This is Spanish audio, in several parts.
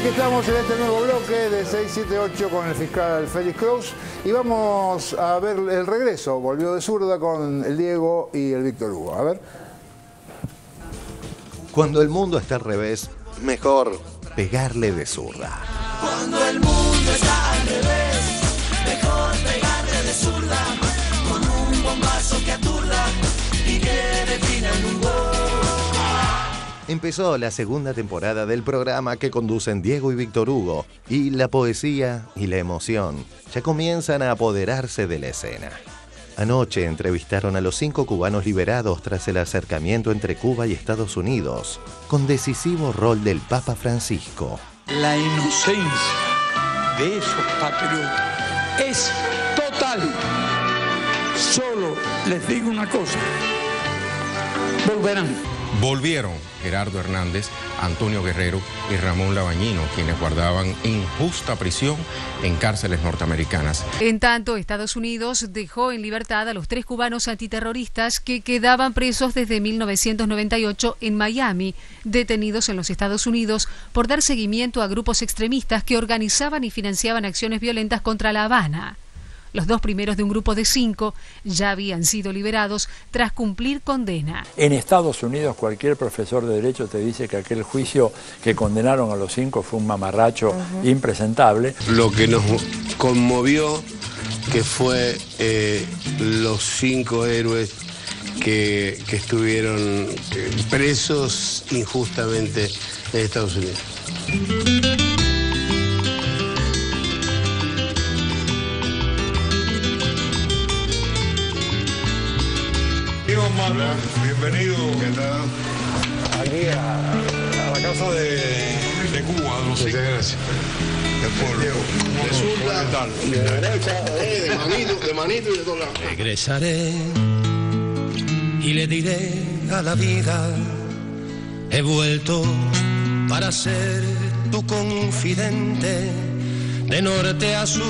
aquí estamos en este nuevo bloque de 678 con el fiscal Félix Kraus y vamos a ver el regreso. Volvió de zurda con el Diego y el Víctor Hugo. A ver. Cuando el mundo está al revés, mejor pegarle de zurda. Cuando el mundo está al revés, mejor pegarle de zurda, con un bombazo que aturda y que defina en un gol. Empezó la segunda temporada del programa que conducen Diego y Víctor Hugo, y la poesía y la emoción ya comienzan a apoderarse de la escena. Anoche entrevistaron a los 5 cubanos liberados tras el acercamiento entre Cuba y Estados Unidos, con decisivo rol del Papa Francisco. La inocencia de esos patriotas es total. Solo les digo una cosa, volverán. Volvieron Gerardo Hernández, Antonio Guerrero y Ramón Labañino, quienes guardaban injusta prisión en cárceles norteamericanas. En tanto, Estados Unidos dejó en libertad a los 3 cubanos antiterroristas que quedaban presos desde 1998 en Miami, detenidos en los Estados Unidos por dar seguimiento a grupos extremistas que organizaban y financiaban acciones violentas contra La Habana. Los 2 primeros de un grupo de 5 ya habían sido liberados tras cumplir condena. En Estados Unidos cualquier profesor de Derecho te dice que aquel juicio que condenaron a los 5 fue un mamarracho impresentable. Lo que nos conmovió que fue los 5 héroes que estuvieron presos injustamente en Estados Unidos. Hola, bienvenido. ¿Qué tal? Aquí a la casa de Cuba, de los 5. Muchas gracias. Del pueblo. De zurda, de derecha, de manito y de todos lados. Regresaré y le diré a la vida, he vuelto para ser tu confidente, de norte a sur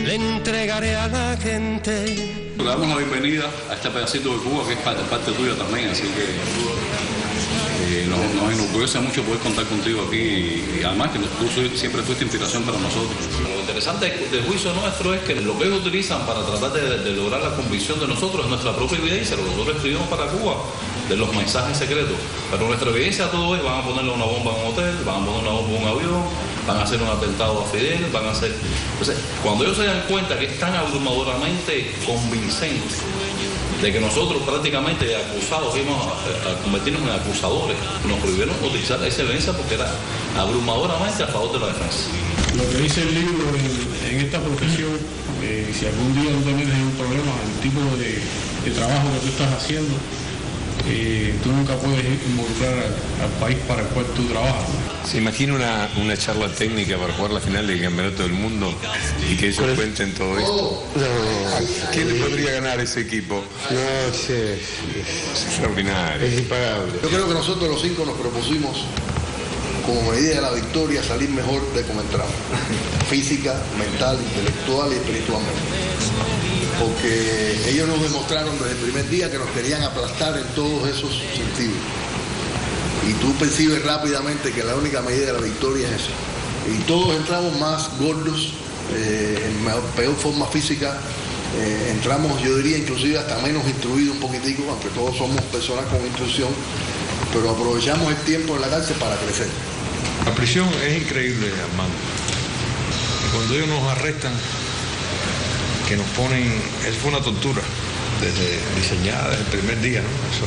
le entregaré a la gente. Le damos la bienvenida a este pedacito de Cuba que es parte tuya también, así que nos enorgullece mucho poder contar contigo aquí y además que tú siempre fuiste inspiración para nosotros. Lo interesante del juicio nuestro es que lo que ellos utilizan para tratar de lograr la convicción de nosotros es nuestra propia evidencia, lo que nosotros escribimos para Cuba, de los mensajes secretos. Pero nuestra evidencia todo es, van a ponerle una bomba en un hotel, van a poner una bomba en un avión, van a hacer un atentado a Fidel, van a hacer... Entonces, cuando ellos se dan cuenta que es tan abrumadoramente convincente de que nosotros prácticamente acusados íbamos a convertirnos en acusadores, nos prohibieron utilizar esa evidencia porque era abrumadoramente a favor de la defensa. Lo que dice el libro en esta profesión, si algún día no te metes en un problema, el tipo de trabajo que tú estás haciendo, tú nunca puedes involucrar al país para el cual tú trabajas. ¿Se imagina una charla técnica para jugar la final del Campeonato del Mundo y que ellos cuenten todo esto? No. ¿Quién le podría ganar a ese equipo? No sé. Es extraordinario. Es imparable. Yo creo que nosotros los 5 nos propusimos, como medida de la victoria, salir mejor de como entramos. Física, mental, intelectual y espiritualmente. Porque ellos nos demostraron desde el primer día que nos querían aplastar en todos esos sentidos. Y tú percibes rápidamente que la única medida de la victoria es eso. Y todos entramos más gordos, en peor forma física, entramos, yo diría, inclusive hasta menos instruidos un poquitico, aunque todos somos personas con instrucción, pero aprovechamos el tiempo en la cárcel para crecer. La prisión es increíble, Armando. Y cuando ellos nos arrestan, que nos ponen, eso fue una tortura, diseñada desde el primer día, ¿no? Eso,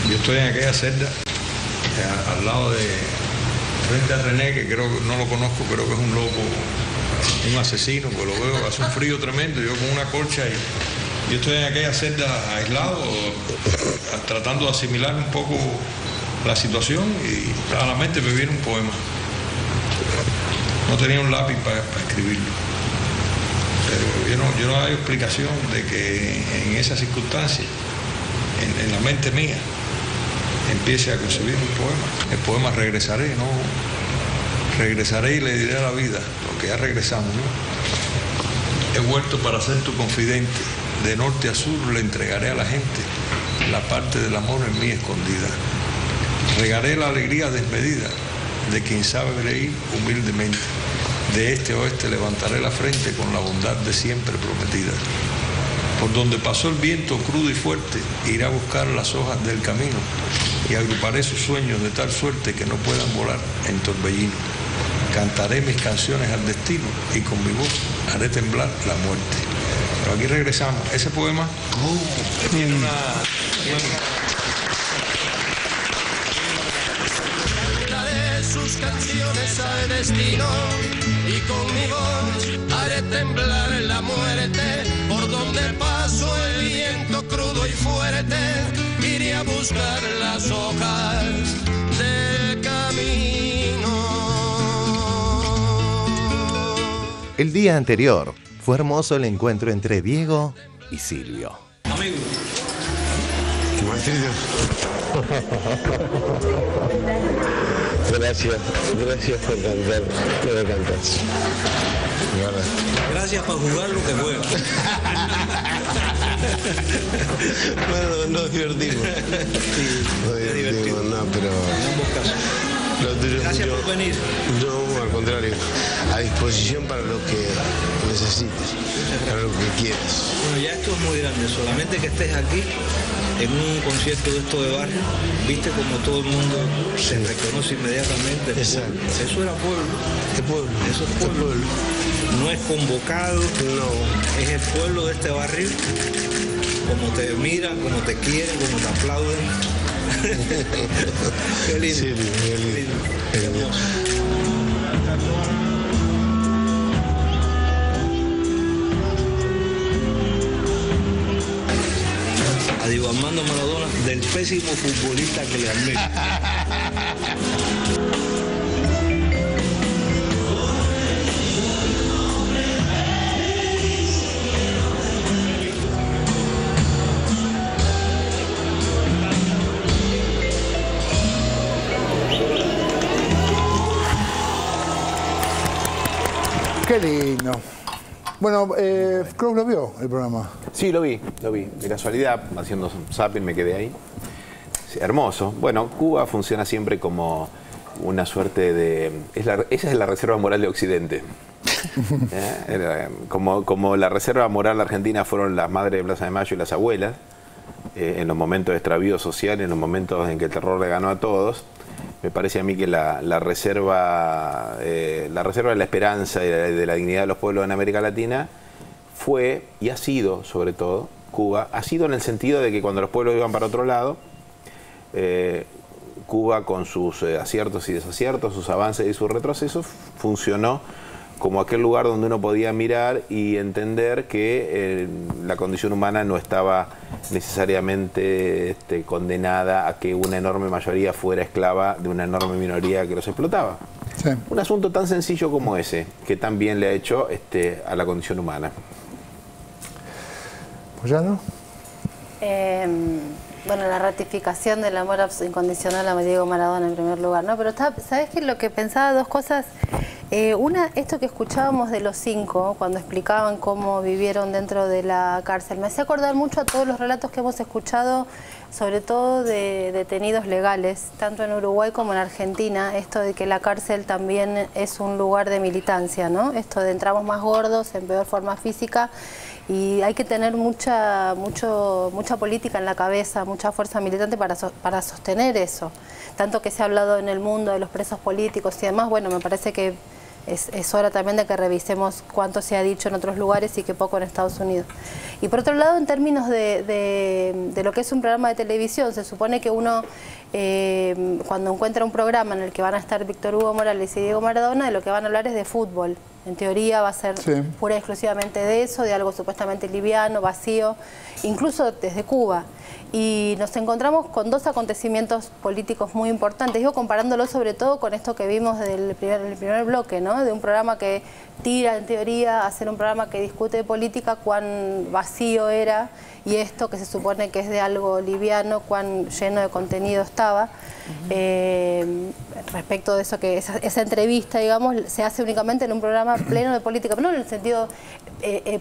yo estoy en aquella celda, al lado frente a René, que creo que no lo conozco, creo que es un loco, un asesino, que lo veo, hace un frío tremendo, yo con una colcha y yo estoy en aquella celda aislado, tratando de asimilar un poco la situación y claramente me viene un poema. No tenía un lápiz para escribirlo. Pero yo no hay explicación de que en esas circunstancias, en la mente mía, empiece a concebir un poema. El poema regresaré, ¿no? Regresaré y le diré a la vida, porque ya regresamos, ¿no? He vuelto para ser tu confidente. De norte a sur le entregaré a la gente la parte del amor en mí escondida. Regaré la alegría desmedida de quien sabe reír humildemente. De este oeste levantaré la frente con la bondad de siempre prometida. Por donde pasó el viento crudo y fuerte, iré a buscar las hojas del camino y agruparé sus sueños de tal suerte que no puedan volar en torbellino. Cantaré mis canciones al destino y con mi voz haré temblar la muerte. Pero aquí regresamos. Ese poema tiene una... Cantaré sus canciones al destino y con mi voz haré temblar la muerte. Por donde paso el viento crudo y fuerte, iré a buscar las hojas del camino. El día anterior fue hermoso el encuentro entre Diego y Silvio. Amigo. Gracias por cantar lo que cantas. Gracias por jugar lo que juega. Bueno, nos divertimos. Nos divertimos, no, pero... Lo tuyo Gracias por venir. No, al contrario. A disposición para lo que necesites, para lo que quieras. Bueno, ya esto es muy grande. Solamente que estés aquí en un concierto de esto de barrio, viste como todo el mundo se reconoce inmediatamente. Exacto. Eso era pueblo. ¿Qué pueblo? Eso es pueblo. No es convocado. No. Es el pueblo de este barrio. Como te miran, como te quieren, como te aplauden. Qué lindo. Sí, qué lindo. Qué hermoso. A Diego Armando Maradona, del pésimo futbolista que le armé. Qué lindo. Bueno, Klaus lo vio el programa. Sí, lo vi. De casualidad, haciendo zapping me quedé ahí. Sí, hermoso. Bueno, Cuba funciona siempre como una suerte de... esa es la reserva moral de Occidente. Como la reserva moral argentina fueron las madres de Plaza de Mayo y las abuelas, en los momentos de extravío social, en los momentos en que el terror le ganó a todos. Me parece a mí que la reserva de la esperanza y de la dignidad de los pueblos en América Latina fue, y ha sido sobre todo, Cuba, ha sido en el sentido de que cuando los pueblos iban para otro lado, Cuba con sus aciertos y desaciertos, sus avances y sus retrocesos, funcionó como aquel lugar donde uno podía mirar y entender que la condición humana no estaba necesariamente condenada a que una enorme mayoría fuera esclava de una enorme minoría que los explotaba. Sí. Un asunto tan sencillo como ese, que también le ha hecho a la condición humana. ¿Moyano? Bueno, la ratificación del amor incondicional a Diego Maradona en primer lugar, ¿no? Pero ¿sabes qué? Lo que pensaba, dos cosas. Una, esto que escuchábamos de los 5, cuando explicaban cómo vivieron dentro de la cárcel, me hacía acordar mucho a todos los relatos que hemos escuchado, sobre todo de detenidos legales, tanto en Uruguay como en Argentina, esto de que la cárcel también es un lugar de militancia, ¿no? Esto de entramos más gordos, en peor forma física, y hay que tener mucha política en la cabeza, mucha fuerza militante para sostener eso. Tanto que se ha hablado en el mundo de los presos políticos y demás, bueno, me parece que es hora también de que revisemos cuánto se ha dicho en otros lugares y qué poco en Estados Unidos. Y por otro lado, en términos de lo que es un programa de televisión, se supone que uno, cuando encuentra un programa en el que van a estar Víctor Hugo Morales y Diego Maradona, de lo que van a hablar es de fútbol. En teoría va a ser pura y exclusivamente de eso, de algo supuestamente liviano, vacío, incluso desde Cuba. Y nos encontramos con dos acontecimientos políticos muy importantes, digo, comparándolo sobre todo con esto que vimos del primer bloque, ¿no? De un programa que tira, en teoría, a hacer un programa que discute de política, cuán vacío era y esto que se supone que es de algo liviano, cuán lleno de contenido estaba. Respecto de eso, que esa entrevista, digamos, se hace únicamente en un programa pleno de política, pero no en el sentido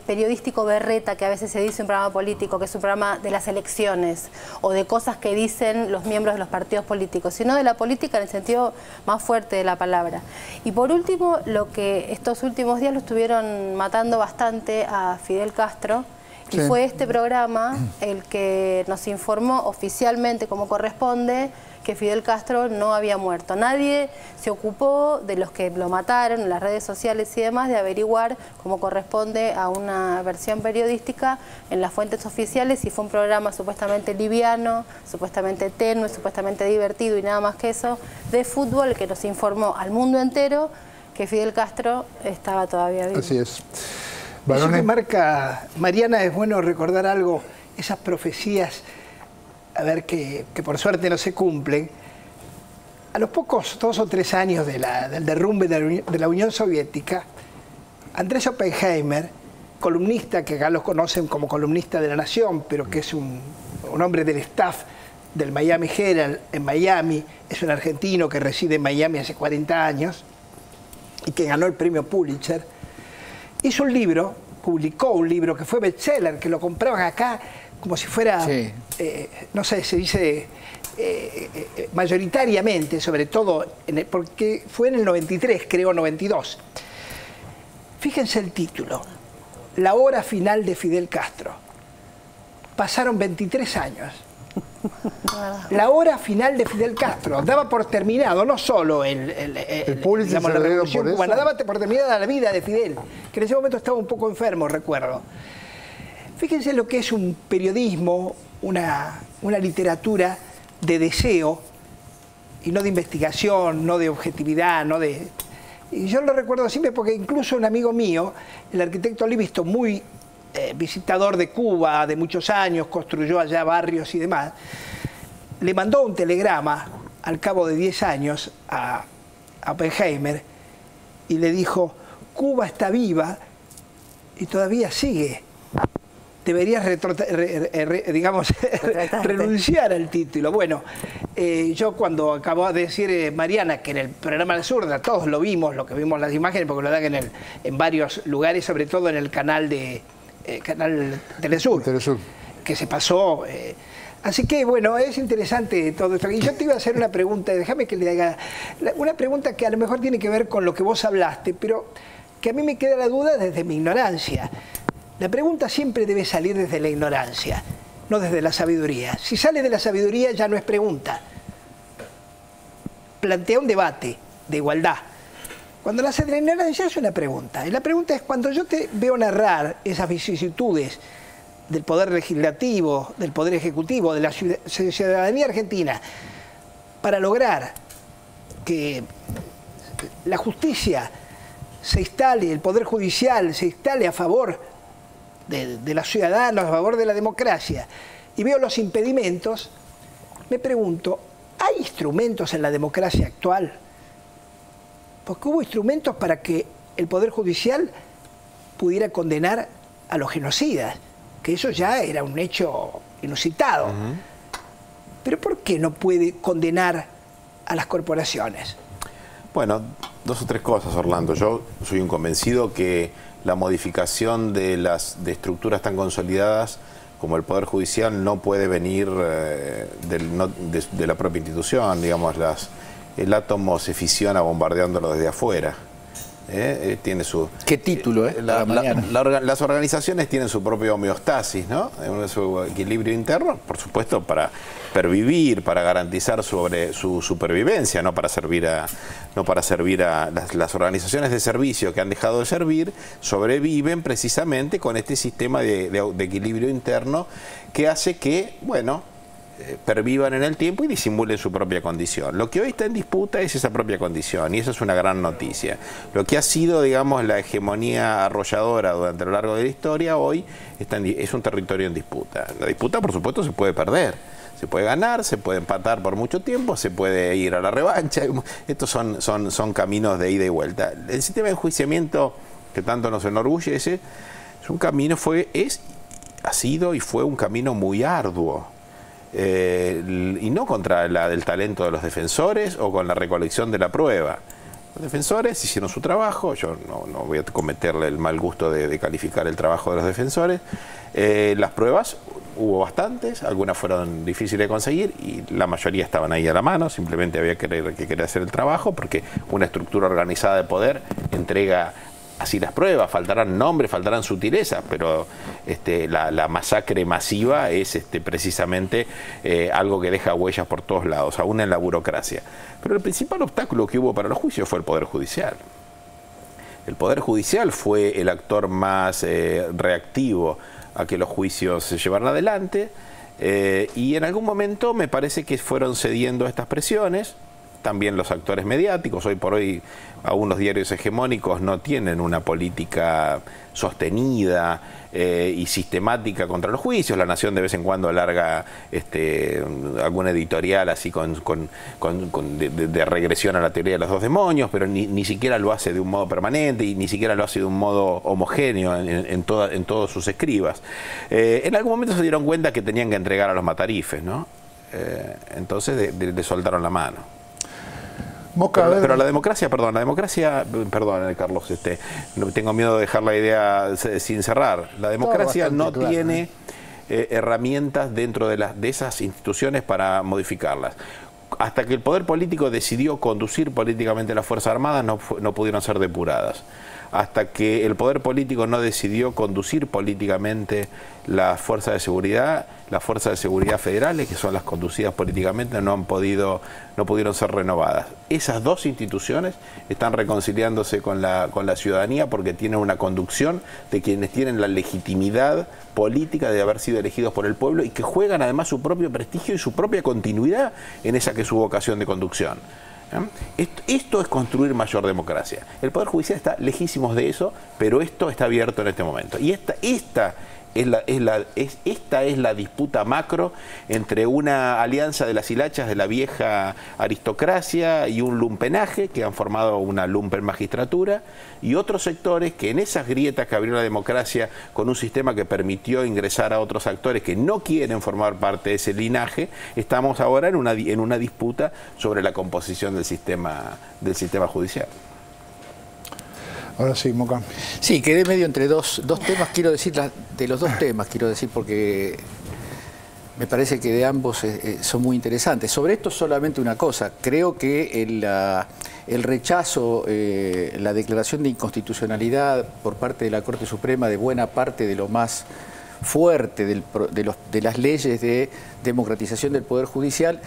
periodístico berreta que a veces se dice un programa político, que es un programa de las elecciones o de cosas que dicen los miembros de los partidos políticos, sino de la política en el sentido más fuerte de la palabra. Y por último, lo que estos últimos días lo estuvieron matando bastante a Fidel Castro, y fue este programa el que nos informó oficialmente, como corresponde, que Fidel Castro no había muerto. Nadie se ocupó, de los que lo mataron en las redes sociales y demás, de averiguar cómo corresponde a una versión periodística en las fuentes oficiales, si fue un programa supuestamente liviano, supuestamente tenue, supuestamente divertido y nada más que eso, de fútbol, que nos informó al mundo entero que Fidel Castro estaba todavía vivo. Así es. Eso que marca Mariana, es bueno recordar algo, esas profecías, a ver, que por suerte no se cumplen. A los pocos 2 o 3 años del derrumbe de la Unión Soviética, Andrés Oppenheimer, columnista que acá los conocen como columnista de La Nación, pero que es un hombre del staff del Miami Herald en Miami, es un argentino que reside en Miami hace 40 años y que ganó el premio Pulitzer, hizo un libro, publicó un libro que fue bestseller, que lo compraban acá como si fuera, no sé, se dice mayoritariamente, sobre todo, porque fue en el 93, creo, 92. Fíjense el título, La hora final de Fidel Castro. Pasaron 23 años. La hora final de Fidel Castro. Daba por terminado no solo digamos, la revolución cubana, daba por terminada la vida de Fidel, que en ese momento estaba un poco enfermo, recuerdo. Fíjense lo que es un periodismo, una literatura de deseo y no de investigación, no de objetividad, no de... Y yo lo recuerdo siempre porque incluso un amigo mío, el arquitecto Livingston, muy visitador de Cuba de muchos años, construyó allá barrios y demás, le mandó un telegrama al cabo de 10 años a Oppenheimer y le dijo: Cuba está viva y todavía sigue. Deberías renunciar al título. Bueno, yo cuando acabo de decir Mariana que en el programa La Zurda todos lo vimos, lo que vimos las imágenes, porque lo dan en varios lugares, sobre todo en el canal Telesur, que se pasó. Así que, bueno, es interesante todo esto. Y yo te iba a hacer una pregunta, déjame que le haga una pregunta que a lo mejor tiene que ver con lo que vos hablaste, pero que a mí me queda la duda desde mi ignorancia. La pregunta siempre debe salir desde la ignorancia, no desde la sabiduría. Si sale de la sabiduría ya no es pregunta. Plantea un debate de igualdad. Cuando nace de la ignorancia es una pregunta. Y la pregunta es, cuando yo te veo narrar esas vicisitudes del poder legislativo, del poder ejecutivo, de la ciudadanía argentina, para lograr que la justicia se instale, el poder judicial se instale a favor de los ciudadanos, a favor de la democracia, y veo los impedimentos, me pregunto, ¿hay instrumentos en la democracia actual? Porque hubo instrumentos para que el Poder Judicial pudiera condenar a los genocidas, que eso ya era un hecho inusitado. Pero ¿por qué no puede condenar a las corporaciones? Bueno, 2 o 3 cosas, Orlando. Yo soy un convencido que la modificación de estructuras tan consolidadas como el Poder Judicial no puede venir de la propia institución. Digamos, el átomo se fisiona bombardeándolo desde afuera. Tiene su... ¿Qué título, las organizaciones tienen su propia homeostasis, ¿no? Su equilibrio interno, por supuesto, para pervivir, para garantizar su supervivencia, no para servir a las organizaciones de servicio que han dejado de servir, sobreviven precisamente con este sistema de equilibrio interno que hace que, bueno, pervivan en el tiempo y disimulen su propia condición. Lo que hoy está en disputa es esa propia condición, y eso es una gran noticia. Lo que ha sido, digamos, la hegemonía arrolladora durante lo largo de la historia, hoy es un territorio en disputa. La disputa, por supuesto, se puede perder, se puede ganar, se puede empatar por mucho tiempo, se puede ir a la revancha. Estos son caminos de ida y vuelta. El sistema de enjuiciamiento que tanto nos enorgullece es un camino, es ha sido y fue un camino muy arduo. Y no contra el talento de los defensores o con la recolección de la prueba. Los defensores hicieron su trabajo, yo no voy a cometerle el mal gusto de calificar el trabajo de los defensores. Las pruebas hubo bastantes, algunas fueron difíciles de conseguir y la mayoría estaban ahí a la mano, simplemente había que querer hacer el trabajo porque una estructura organizada de poder entrega así las pruebas, faltarán nombres, faltarán sutilezas, pero la masacre masiva es precisamente algo que deja huellas por todos lados, aún en la burocracia. Pero el principal obstáculo que hubo para los juicios fue el Poder Judicial. El Poder Judicial fue el actor más reactivo a que los juicios se llevaran adelante y en algún momento me parece que fueron cediendo a estas presiones. También los actores mediáticos, hoy por hoy aún los diarios hegemónicos no tienen una política sostenida y sistemática contra los juicios. La Nación de vez en cuando larga alguna editorial así de regresión a la teoría de los dos demonios, pero ni siquiera lo hace de un modo permanente y ni siquiera lo hace de un modo homogéneo en todos sus escribas. En algún momento se dieron cuenta que tenían que entregar a los matarifes, ¿no? Entonces le soltaron la mano. Pero la democracia, perdón, Carlos, no tengo miedo de dejar la idea sin cerrar. La democracia no tiene herramientas dentro de esas instituciones para modificarlas. Hasta que el poder político decidió conducir políticamente las Fuerzas Armadas, no pudieron ser depuradas. Hasta que el poder político no decidió conducir políticamente las fuerzas de seguridad federales, que son las conducidas políticamente, no pudieron ser renovadas. Esas dos instituciones están reconciliándose con la ciudadanía porque tienen una conducción de quienes tienen la legitimidad política de haber sido elegidos por el pueblo y que juegan además su propio prestigio y su propia continuidad en esa que es su vocación de conducción. Esto es construir mayor democracia. El Poder Judicial está lejísimos de eso, pero esto está abierto en este momento. Y esta es la disputa macro entre una alianza de las hilachas de la vieja aristocracia y un lumpenaje que han formado una lumpen magistratura y otros sectores que en esas grietas que abrió la democracia con un sistema que permitió ingresar a otros actores que no quieren formar parte de ese linaje, estamos ahora en una disputa sobre la composición del sistema judicial. Ahora sí, Moca. Sí, quedé medio entre dos temas, quiero decir, de los dos temas, porque me parece que de ambos son muy interesantes. Sobre esto solamente una cosa, creo que el rechazo, la declaración de inconstitucionalidad por parte de la Corte Suprema de buena parte de lo más fuerte de las leyes de democratización del Poder Judicial,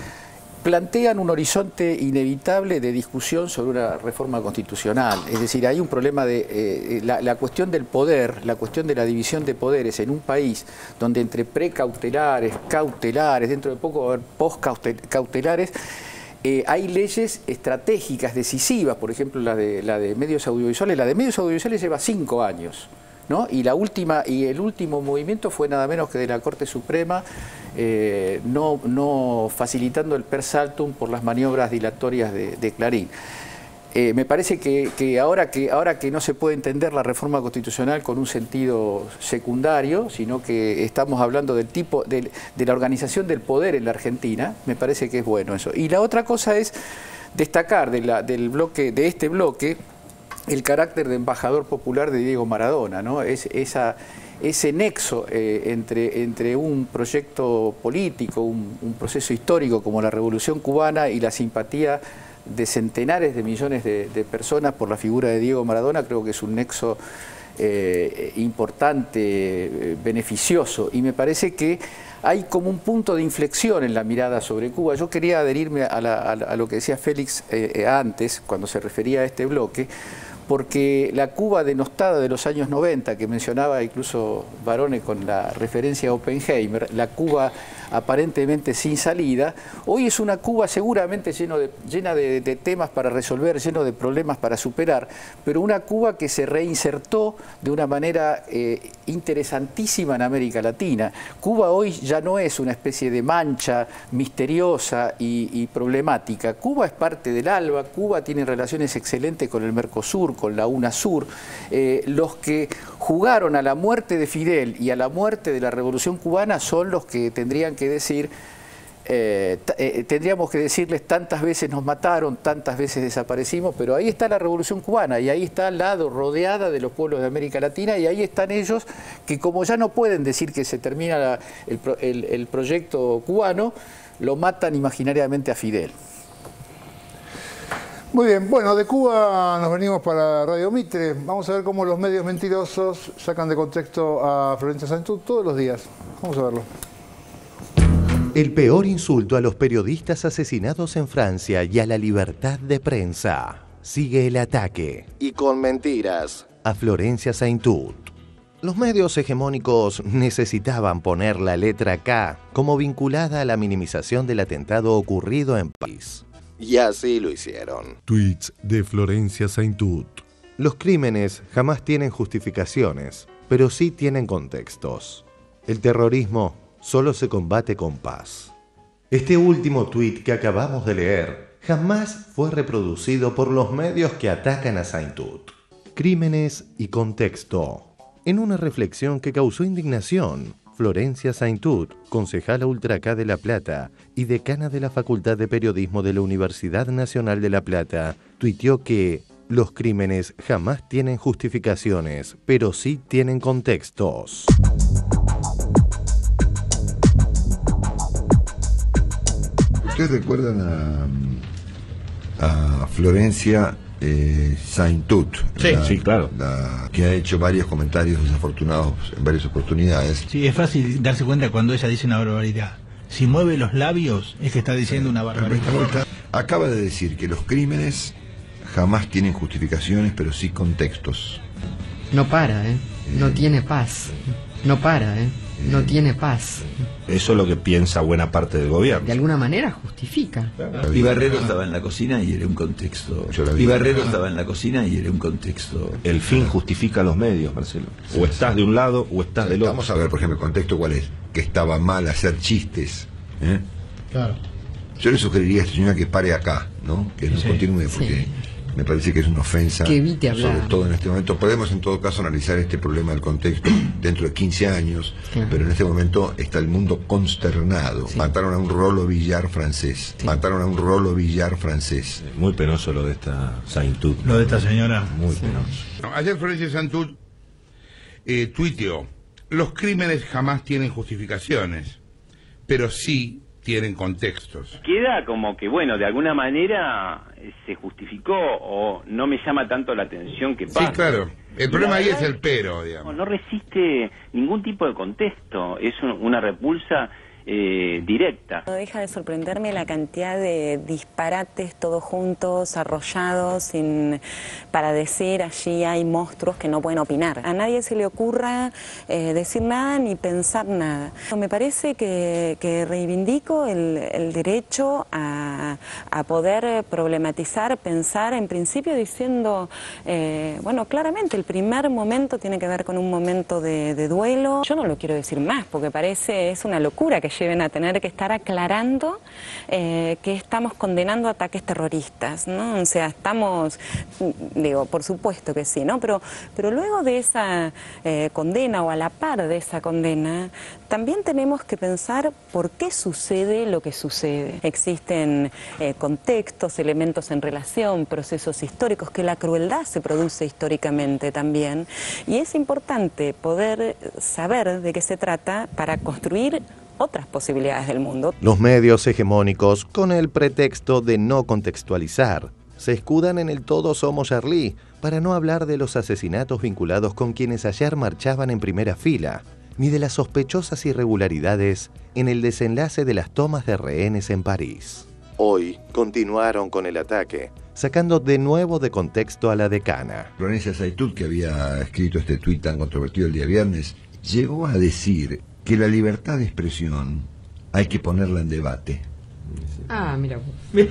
plantean un horizonte inevitable de discusión sobre una reforma constitucional. Es decir, hay un problema de la cuestión del poder, la cuestión de la división de poderes en un país donde entre precautelares, cautelares, dentro de poco va a haber postcautelares, hay leyes estratégicas, decisivas, por ejemplo la de medios audiovisuales. La de medios audiovisuales lleva 5 años, ¿no? Y el último movimiento fue nada menos que de la Corte Suprema, no facilitando el per saltum por las maniobras dilatorias de Clarín. Me parece que ahora que no se puede entender la reforma constitucional con un sentido secundario, sino que estamos hablando del tipo de la organización del poder en la Argentina, me parece que es bueno eso. Y la otra cosa es destacar de este bloque el carácter de embajador popular de Diego Maradona, ¿no? Ese nexo entre un proyecto político, un proceso histórico como la Revolución Cubana y la simpatía de centenares de millones de personas por la figura de Diego Maradona, creo que es un nexo importante, beneficioso, y me parece que hay como un punto de inflexión en la mirada sobre Cuba. Yo quería adherirme a lo que decía Félix antes, cuando se refería a este bloque, porque la Cuba denostada de los años 90, que mencionaba incluso Barone con la referencia a Oppenheimer, la Cuba aparentemente sin salida, hoy es una Cuba seguramente llena de temas para resolver, lleno de problemas para superar, pero una Cuba que se reinsertó de una manera interesantísima en América Latina. Cuba hoy ya no es una especie de mancha misteriosa y problemática. Cuba es parte del ALBA, Cuba tiene relaciones excelentes con el Mercosur, con la UNASUR. Los que jugaron a la muerte de Fidel y a la muerte de la Revolución Cubana son los que tendrían que decir, tendríamos que decirles tantas veces nos mataron, tantas veces desaparecimos, pero ahí está la Revolución Cubana y ahí está al lado, rodeada de los pueblos de América Latina, y ahí están ellos que, como ya no pueden decir que se termina el proyecto cubano, lo matan imaginariamente a Fidel. Muy bien, bueno, de Cuba nos venimos para Radio Mitre. Vamos a ver cómo los medios mentirosos sacan de contexto a Florencia Saintud todos los días. Vamos a verlo. El peor insulto a los periodistas asesinados en Francia y a la libertad de prensa. Sigue el ataque, y con mentiras, a Florencia Saintud. Los medios hegemónicos necesitaban poner la letra K como vinculada a la minimización del atentado ocurrido en París. Y así lo hicieron. Tweets de Florencia Saintud. Los crímenes jamás tienen justificaciones, pero sí tienen contextos. El terrorismo solo se combate con paz. Este último tuit que acabamos de leer jamás fue reproducido por los medios que atacan a Saintud. Crímenes y contexto. En una reflexión que causó indignación, Florencia Saintud, concejala Ultra K de La Plata y decana de la Facultad de Periodismo de la Universidad Nacional de La Plata, tuiteó que los crímenes jamás tienen justificaciones, pero sí tienen contextos. ¿Ustedes recuerdan a Florencia Saintud? Sí, claro. Que ha hecho varios comentarios desafortunados en varias oportunidades. Sí, es fácil darse cuenta cuando ella dice una barbaridad. Si mueve los labios es que está diciendo una barbaridad. Acaba de decir que los crímenes jamás tienen justificaciones, pero sí contextos. No para, no tiene paz. No para, no tiene paz. Eso es lo que piensa buena parte del gobierno. De alguna manera justifica. Ibarrero estaba en la cocina y era un contexto. Ibarrero estaba en la cocina y era un contexto. El fin justifica los medios, Marcelo. O estás de un lado o estás del otro. Vamos a ver, por ejemplo, el contexto cuál es. Que estaba mal hacer chistes. Claro. Yo le sugeriría a esta señora que pare acá, ¿no? Que no continúe, porque me parece que es una ofensa. Que evite hablar. Sobre todo en este momento. Podemos en todo caso analizar este problema del contexto dentro de 15 años, pero en este momento está el mundo consternado. Mataron a un Rolo Villar francés. Mataron a un Rolo Villar francés. Muy penoso lo de esta Saintud. Lo de esta señora. Muy penoso. Ayer Florencia Saintud tuiteó: los crímenes jamás tienen justificaciones, pero sí tienen contextos. Queda como que, bueno, de alguna manera se justificó o no me llama tanto la atención que pasa. Sí, claro. El problema ahí es el pero, digamos. No resiste ningún tipo de contexto. Es una repulsa directa. No deja de sorprenderme la cantidad de disparates todos juntos, arrollados, para decir allí hay monstruos que no pueden opinar. A nadie se le ocurra decir nada ni pensar nada. Me parece que reivindico el derecho a poder problematizar, pensar, en principio diciendo, bueno, claramente el primer momento tiene que ver con un momento de duelo. Yo no lo quiero decir más porque es una locura que lleven a tener que estar aclarando que estamos condenando ataques terroristas, ¿no? O sea, estamos, digo, por supuesto que sí, ¿no? Pero luego de esa condena o a la par de esa condena, también tenemos que pensar por qué sucede lo que sucede. Existen contextos, elementos en relación, procesos históricos, que la crueldad se produce históricamente también, y es importante poder saber de qué se trata para construir otras posibilidades del mundo. Los medios hegemónicos, con el pretexto de no contextualizar, se escudan en el todos somos Charlie para no hablar de los asesinatos vinculados con quienes ayer marchaban en primera fila, ni de las sospechosas irregularidades en el desenlace de las tomas de rehenes en París. Hoy continuaron con el ataque, sacando de nuevo de contexto a la decana. Florencia Saintud, que había escrito este tuit tan controvertido el día viernes, llegó a decir que la libertad de expresión hay que ponerla en debate. Ah, mira vos.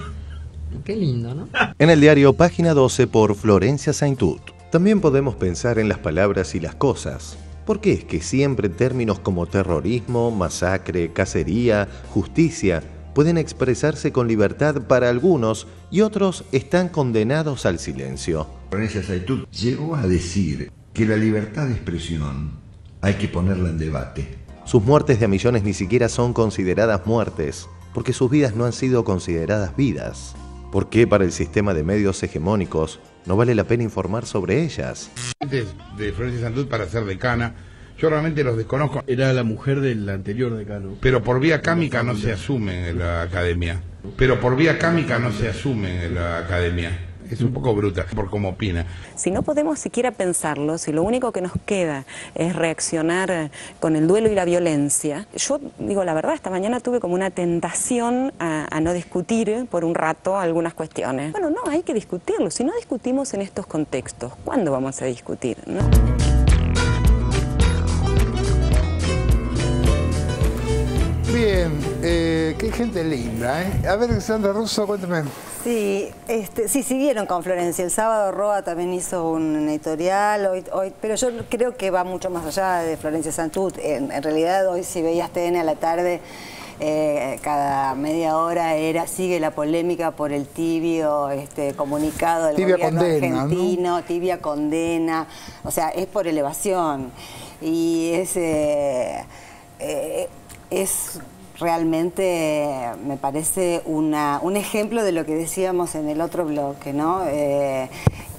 Qué lindo, ¿no? En el diario Página 12 por Florencia Saintud. También podemos pensar en las palabras y las cosas. ¿Por qué es que siempre términos como terrorismo, masacre, cacería, justicia pueden expresarse con libertad para algunos y otros están condenados al silencio? Florencia Saintud llegó a decir que la libertad de expresión hay que ponerla en debate. Sus muertes de a millones ni siquiera son consideradas muertes, porque sus vidas no han sido consideradas vidas. ¿Por qué para el sistema de medios hegemónicos no vale la pena informar sobre ellas? Antes de Florencia Santut para ser decana, yo realmente los desconozco. Era la mujer del anterior decano. Pero por vía cámica no se asumen en la academia. Es un poco bruta por cómo opina. Si no podemos siquiera pensarlo, si lo único que nos queda es reaccionar con el duelo y la violencia, yo digo la verdad, esta mañana tuve como una tentación a no discutir por un rato algunas cuestiones. Bueno, no, hay que discutirlo. Si no discutimos en estos contextos, ¿cuándo vamos a discutir, no? Bien, qué gente linda, ¿eh? A ver, Sandra Russo, cuéntame. Sí, sí, siguieron con Florencia. El sábado Roa también hizo un editorial, hoy, pero yo creo que va mucho más allá de Florencia Santut. En realidad, hoy si veías TN a la tarde, cada media hora sigue la polémica por el tibio comunicado del gobierno argentino, ¿no? Tibia condena, o sea, es por elevación. Y es realmente, me parece, un ejemplo de lo que decíamos en el otro bloque, ¿no?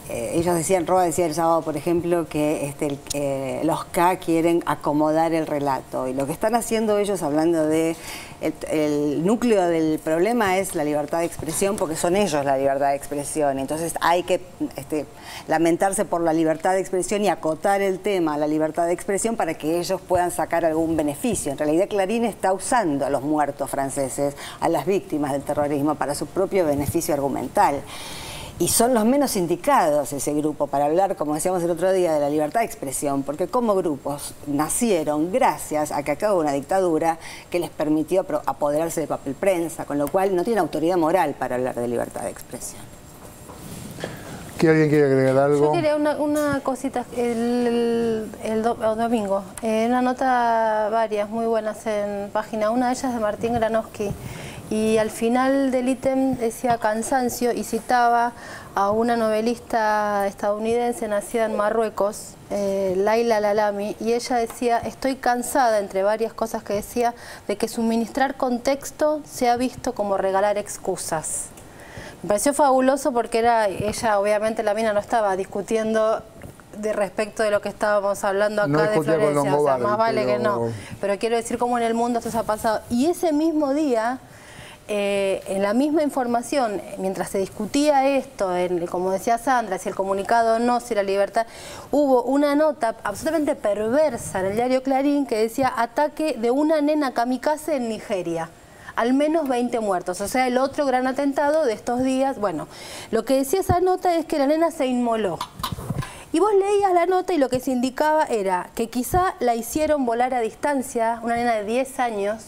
Ellos decían, Roa decía el sábado, por ejemplo, que los K quieren acomodar el relato. Y lo que están haciendo ellos, hablando de el núcleo del problema es la libertad de expresión, porque son ellos la libertad de expresión. Entonces hay que lamentarse por la libertad de expresión y acotar el tema a la libertad de expresión para que ellos puedan sacar algún beneficio. En realidad Clarín está usando a los muertos franceses, a las víctimas del terrorismo, para su propio beneficio argumental. Y son los menos indicados ese grupo para hablar, como decíamos el otro día, de la libertad de expresión, porque como grupos nacieron gracias a que acabó una dictadura que les permitió apoderarse de papel prensa, con lo cual no tienen autoridad moral para hablar de libertad de expresión. ¿Alguien quiere agregar algo? Yo quería una cosita. El domingo, una nota, varias muy buenas en página, una de ellas de Martín Granowski. Y al final del ítem decía cansancio y citaba a una novelista estadounidense nacida en Marruecos, Laila Lalami, y ella decía, estoy cansada, entre varias cosas que decía, de que suministrar contexto sea visto como regalar excusas. Me pareció fabuloso porque ella, obviamente la mina no estaba discutiendo respecto de lo que estábamos hablando acá de Florencia, o sea, más vale que no. Pero quiero decir cómo en el mundo esto se ha pasado. Y ese mismo día, en la misma información, mientras se discutía esto, como decía Sandra, si el comunicado o no, si la libertad, hubo una nota absolutamente perversa en el diario Clarín que decía ataque de una nena kamikaze en Nigeria. Al menos 20 muertos, o sea, el otro gran atentado de estos días. Bueno, lo que decía esa nota es que la nena se inmoló. Y vos leías la nota y lo que se indicaba era que quizá la hicieron volar a distancia, una nena de 10 años.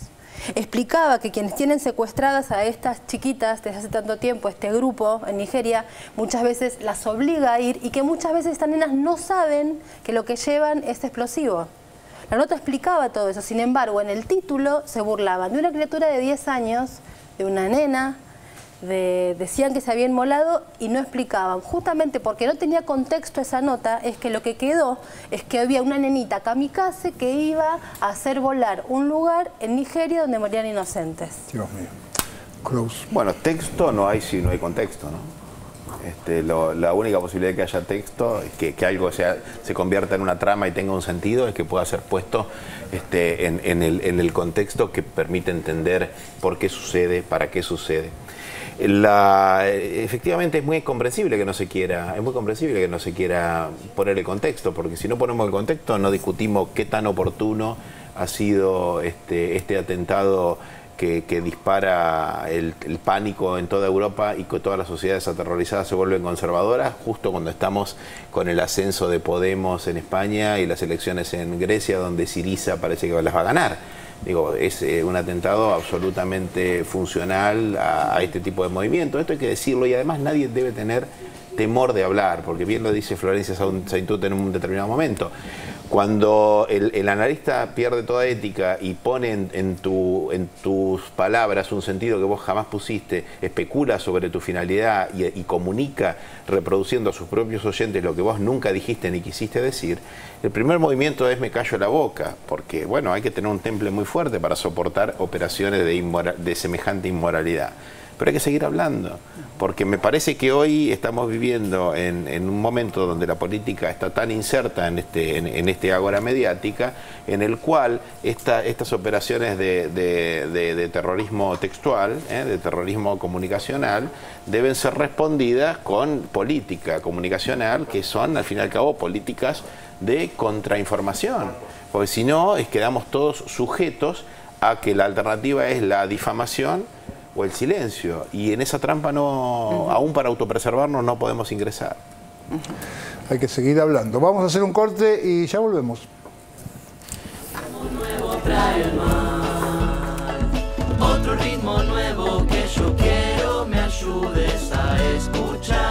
Explicaba que quienes tienen secuestradas a estas chiquitas desde hace tanto tiempo, este grupo en Nigeria, muchas veces las obliga a ir y que muchas veces estas nenas no saben que lo que llevan es explosivo. La nota explicaba todo eso, sin embargo, en el título se burlaban de una criatura de 10 años, de una nena, decían que se había inmolado y no explicaban. Justamente porque no tenía contexto esa nota, es que lo que quedó es que había una nenita kamikaze que iba a hacer volar un lugar en Nigeria donde morían inocentes. Dios mío. Cruz. Bueno, texto no hay si no hay contexto, ¿no? La única posibilidad de que haya texto, que algo se convierta en una trama y tenga un sentido, es que pueda ser puesto en el contexto que permite entender por qué sucede, para qué sucede. Efectivamente es muy comprensible que no se quiera, poner el contexto, porque si no ponemos el contexto no discutimos qué tan oportuno ha sido este atentado que dispara el pánico en toda Europa y que todas las sociedades aterrorizadas se vuelven conservadoras, justo cuando estamos con el ascenso de Podemos en España y las elecciones en Grecia, donde Syriza parece que las va a ganar. Digo, es un atentado absolutamente funcional a este tipo de movimientos. Esto hay que decirlo, y además nadie debe tener temor de hablar, porque bien lo dice Florencia Santut en un determinado momento. Cuando el analista pierde toda ética y pone en tus palabras un sentido que vos jamás pusiste, especula sobre tu finalidad y comunica reproduciendo a sus propios oyentes lo que vos nunca dijiste ni quisiste decir, el primer movimiento es me callo la boca, porque bueno, hay que tener un temple muy fuerte para soportar operaciones de semejante inmoralidad. Pero hay que seguir hablando, porque me parece que hoy estamos viviendo en un momento donde la política está tan inserta en este ágora mediática, en el cual estas operaciones de terrorismo textual, de terrorismo comunicacional, deben ser respondidas con política comunicacional, que son, al fin y al cabo, políticas de contrainformación, porque si no, quedamos todos sujetos a que la alternativa es la difamación o el silencio, y en esa trampa aún para autopreservarnos no podemos ingresar. Hay que seguir hablando. Vamos a hacer un corte y ya volvemos. Otro ritmo nuevo que yo quiero me ayudes a escuchar.